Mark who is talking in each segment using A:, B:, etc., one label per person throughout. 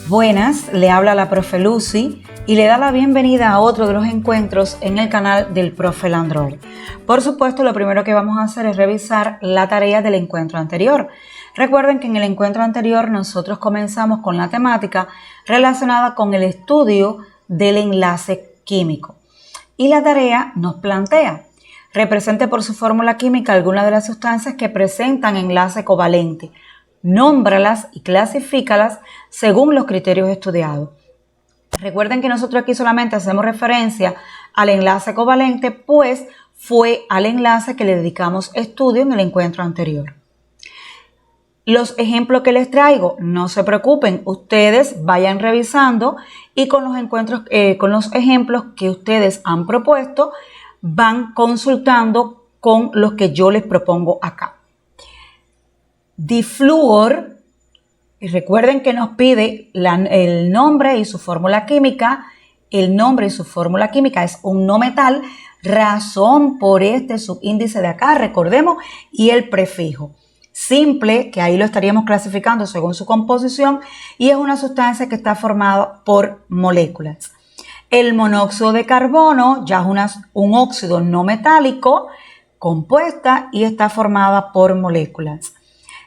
A: Buenas, le habla la profe Lucy y le da la bienvenida a otro de los encuentros en el canal del profe Landrol. Por supuesto, lo primero que vamos a hacer es revisar la tarea del encuentro anterior. Recuerden que en el encuentro anterior nosotros comenzamos con la temática relacionada con el estudio del enlace químico. Y la tarea nos plantea: represente por su fórmula química algunas de las sustancias que presentan enlace covalente. Nómbralas y clasifícalas según los criterios estudiados. Recuerden que nosotros aquí solamente hacemos referencia al enlace covalente, pues fue al enlace que le dedicamos estudio en el encuentro anterior. Los ejemplos que les traigo, no se preocupen, ustedes vayan revisando y con los ejemplos que ustedes han propuesto, van consultando con los que yo les propongo acá. Difluor, y recuerden que nos pide el nombre y su fórmula química. El nombre y su fórmula química es un no metal, razón por este subíndice de acá, recordemos, y el prefijo. Simple, que ahí lo estaríamos clasificando según su composición, y es una sustancia que está formada por moléculas. El monóxido de carbono ya es un óxido no metálico, compuesta y está formada por moléculas.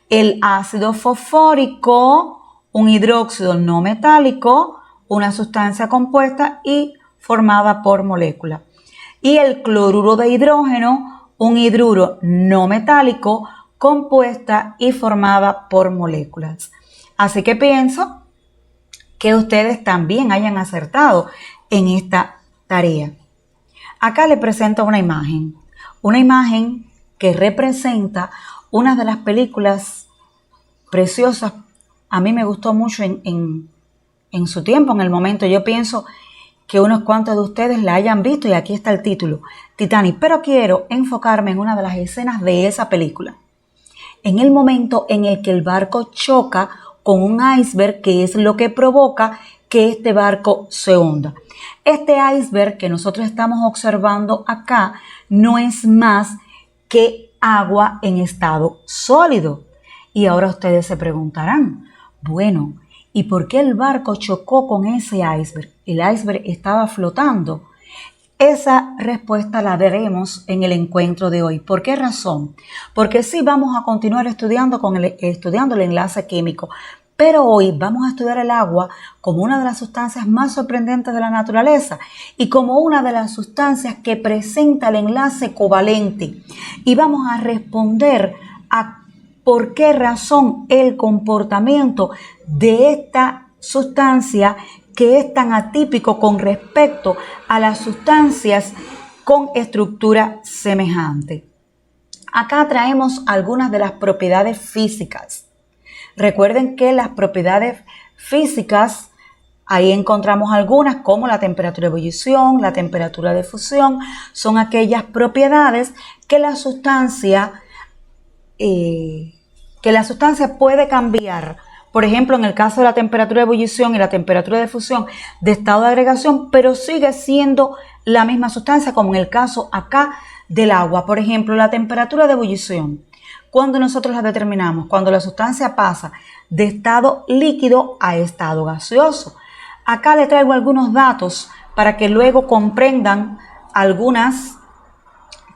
A: El ácido fosfórico, un hidróxido no metálico, una sustancia compuesta y formada por moléculas. Y el cloruro de hidrógeno, un hidruro no metálico, compuesta y formada por moléculas. Así que pienso que ustedes también hayan acertado en esta tarea. Acá les presento una imagen que representa una de las películas preciosas. A mí me gustó mucho en su tiempo, en el momento. Yo pienso que unos cuantos de ustedes la hayan visto y aquí está el título, Titanic. Pero quiero enfocarme en una de las escenas de esa película. En el momento en el que el barco choca con un iceberg, que es lo que provoca que este barco se hunda. Este iceberg que nosotros estamos observando acá no es más que agua en estado sólido. Y ahora ustedes se preguntarán, bueno, ¿y por qué el barco chocó con ese iceberg? El iceberg estaba flotando. Esa respuesta la veremos en el encuentro de hoy. ¿Por qué razón? Porque sí vamos a continuar estudiando el enlace químico, pero hoy vamos a estudiar el agua como una de las sustancias más sorprendentes de la naturaleza y como una de las sustancias que presenta el enlace covalente. Y vamos a responder a por qué razón el comportamiento de esta sustancia que es tan atípico con respecto a las sustancias con estructura semejante. Acá traemos algunas de las propiedades físicas. Recuerden que las propiedades físicas, ahí encontramos algunas como la temperatura de ebullición, la temperatura de fusión, son aquellas propiedades que la sustancia puede cambiar. Por ejemplo, en el caso de la temperatura de ebullición y la temperatura de fusión de estado de agregación, pero sigue siendo la misma sustancia, como en el caso acá del agua. Por ejemplo, la temperatura de ebullición. Cuando nosotros la determinamos, cuando la sustancia pasa de estado líquido a estado gaseoso. Acá le traigo algunos datos para que luego comprendan algunas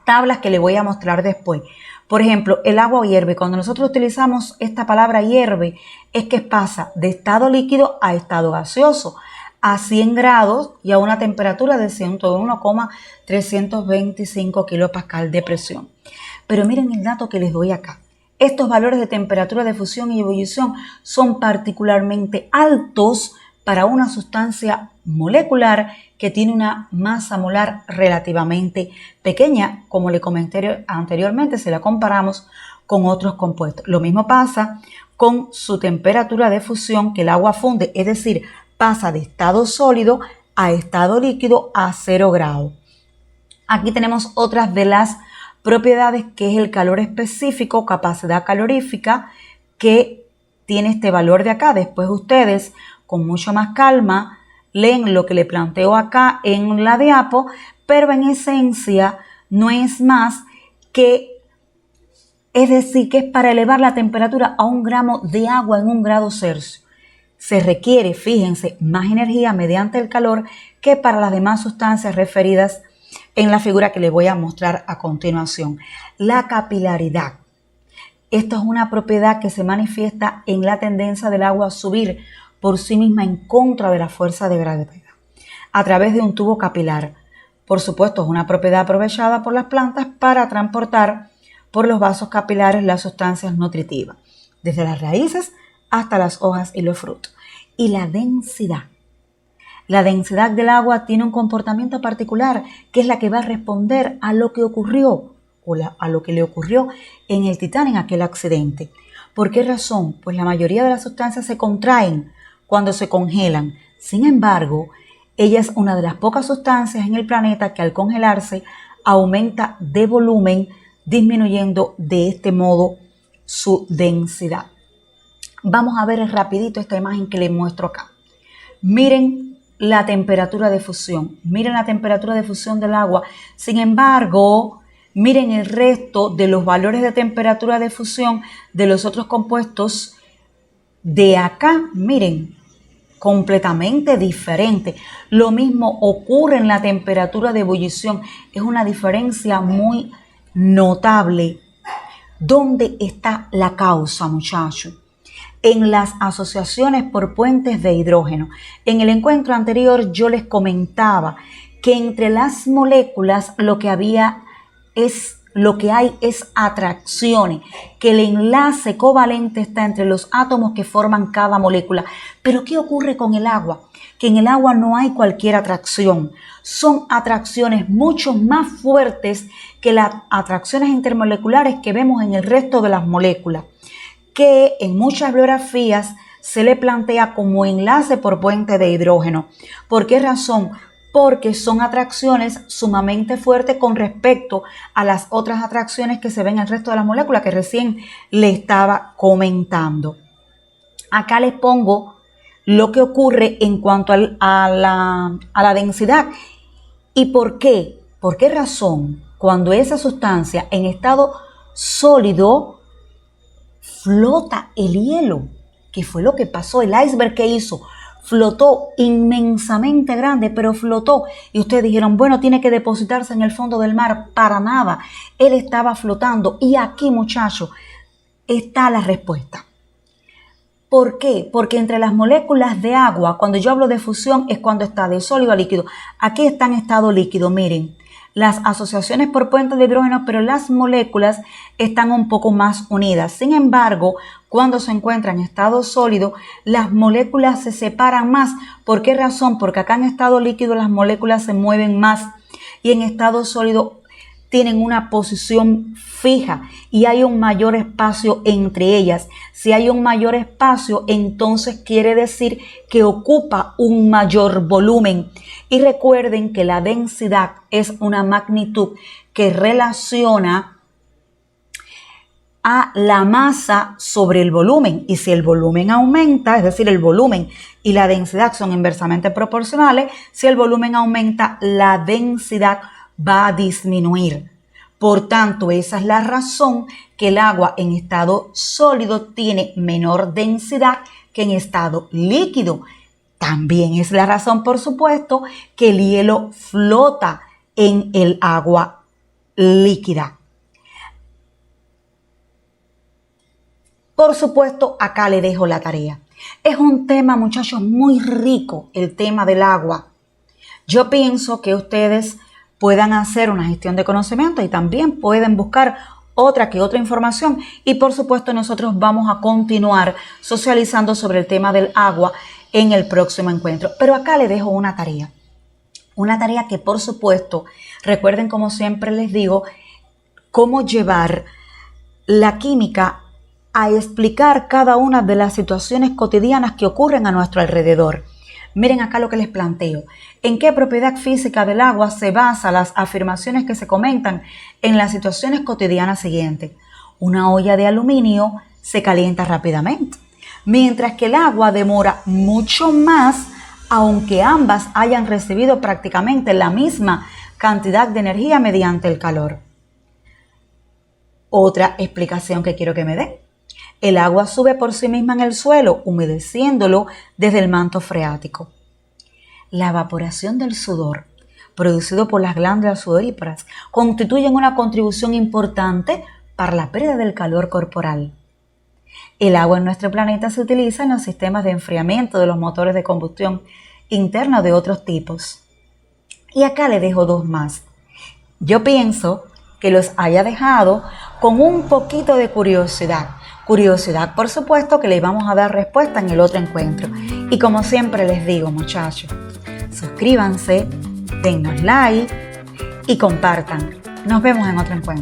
A: tablas que les voy a mostrar después. Por ejemplo, el agua hierve. Cuando nosotros utilizamos esta palabra hierve, es que pasa de estado líquido a estado gaseoso a 100 grados y a una temperatura de 101,325 kilopascal de presión. Pero miren el dato que les doy acá. Estos valores de temperatura de fusión y ebullición son particularmente altos para una sustancia molecular que tiene una masa molar relativamente pequeña, como le comenté anteriormente, si la comparamos con otros compuestos. Lo mismo pasa con su temperatura de fusión, que el agua funde, es decir, pasa de estado sólido a estado líquido a 0 grados. Aquí tenemos otras de las propiedades, que es el calor específico, capacidad calorífica, que tiene este valor de acá. Después ustedes, con mucho más calma, leen lo que le planteo acá en la diapo, pero en esencia no es más que, es decir, que es para elevar la temperatura a 1 gramo de agua en 1 grado Celsius. se requiere, fíjense, más energía mediante el calor que para las demás sustancias referidas en la figura que les voy a mostrar a continuación. La capilaridad. Esta es una propiedad que se manifiesta en la tendencia del agua a subir por sí misma en contra de la fuerza de gravedad a través de un tubo capilar. Por supuesto, es una propiedad aprovechada por las plantas para transportar por los vasos capilares las sustancias nutritivas, desde las raíces hasta las hojas y los frutos. Y la densidad. La densidad del agua tiene un comportamiento particular que es la que va a responder a lo que ocurrió o a lo que le ocurrió en el Titanic en aquel accidente. ¿Por qué razón? Pues la mayoría de las sustancias se contraen cuando se congelan. Sin embargo, ella es una de las pocas sustancias en el planeta que al congelarse aumenta de volumen, disminuyendo de este modo su densidad. Vamos a ver rapidito esta imagen que les muestro acá. Miren la temperatura de fusión. Miren la temperatura de fusión del agua. Sin embargo, miren el resto de los valores de temperatura de fusión de los otros compuestos de acá. Miren, completamente diferente. Lo mismo ocurre en la temperatura de ebullición. Es una diferencia muy notable. ¿Dónde está la causa, muchachos? En las asociaciones por puentes de hidrógeno. En el encuentro anterior yo les comentaba que entre las moléculas lo que hay es atracciones, que el enlace covalente está entre los átomos que forman cada molécula. Pero ¿qué ocurre con el agua? Que en el agua no hay cualquier atracción. Son atracciones mucho más fuertes que las atracciones intermoleculares que vemos en el resto de las moléculas, que en muchas bibliografías se le plantea como enlace por puente de hidrógeno. ¿Por qué razón? Porque son atracciones sumamente fuertes con respecto a las otras atracciones que se ven en el resto de las moléculas que recién le estaba comentando. Acá les pongo lo que ocurre en cuanto a la densidad. ¿Y por qué? ¿Por qué razón? Cuando esa sustancia en estado sólido flota el hielo, que fue lo que pasó, el iceberg que hizo, flotó inmensamente grande, pero flotó. Y ustedes dijeron, bueno, tiene que depositarse en el fondo del mar. Para nada, él estaba flotando. Y aquí, muchachos, está la respuesta. ¿Por qué? Porque entre las moléculas de agua, cuando yo hablo de fusión, es cuando está de sólido a líquido. Aquí está en estado líquido, miren. Las asociaciones por puentes de hidrógeno, pero las moléculas están un poco más unidas. Sin embargo, cuando se encuentran en estado sólido, las moléculas se separan más. ¿Por qué razón? Porque acá en estado líquido las moléculas se mueven más y en estado sólido tienen una posición fija y hay un mayor espacio entre ellas. Si hay un mayor espacio, entonces quiere decir que ocupa un mayor volumen. Y recuerden que la densidad es una magnitud que relaciona a la masa sobre el volumen. Y si el volumen aumenta, es decir, el volumen y la densidad son inversamente proporcionales, si el volumen aumenta, la densidad va a disminuir. Por tanto, esa es la razón que el agua en estado sólido tiene menor densidad que en estado líquido. También es la razón, por supuesto, que el hielo flota en el agua líquida. Por supuesto, acá le dejo la tarea. Es un tema, muchachos, muy rico, el tema del agua. Yo pienso que ustedes puedan hacer una gestión de conocimiento y también pueden buscar otra información. Y por supuesto, nosotros vamos a continuar socializando sobre el tema del agua en el próximo encuentro. Pero acá le dejo una tarea. Una tarea que, por supuesto, recuerden, como siempre les digo, cómo llevar la química a explicar cada una de las situaciones cotidianas que ocurren a nuestro alrededor. Miren acá lo que les planteo. ¿En qué propiedad física del agua se basan las afirmaciones que se comentan en las situaciones cotidianas siguientes? Una olla de aluminio se calienta rápidamente, mientras que el agua demora mucho más, aunque ambas hayan recibido prácticamente la misma cantidad de energía mediante el calor. Otra explicación que quiero que me den. El agua sube por sí misma en el suelo, humedeciéndolo desde el manto freático. La evaporación del sudor, producido por las glándulas sudoríparas, constituyen una contribución importante para la pérdida del calor corporal. El agua en nuestro planeta se utiliza en los sistemas de enfriamiento de los motores de combustión interna de otros tipos. Y acá le dejo dos más. Yo pienso que los haya dejado con un poquito de curiosidad. Curiosidad, por supuesto, que les vamos a dar respuesta en el otro encuentro. Y como siempre les digo, muchachos, suscríbanse, dennos like y compartan. Nos vemos en otro encuentro.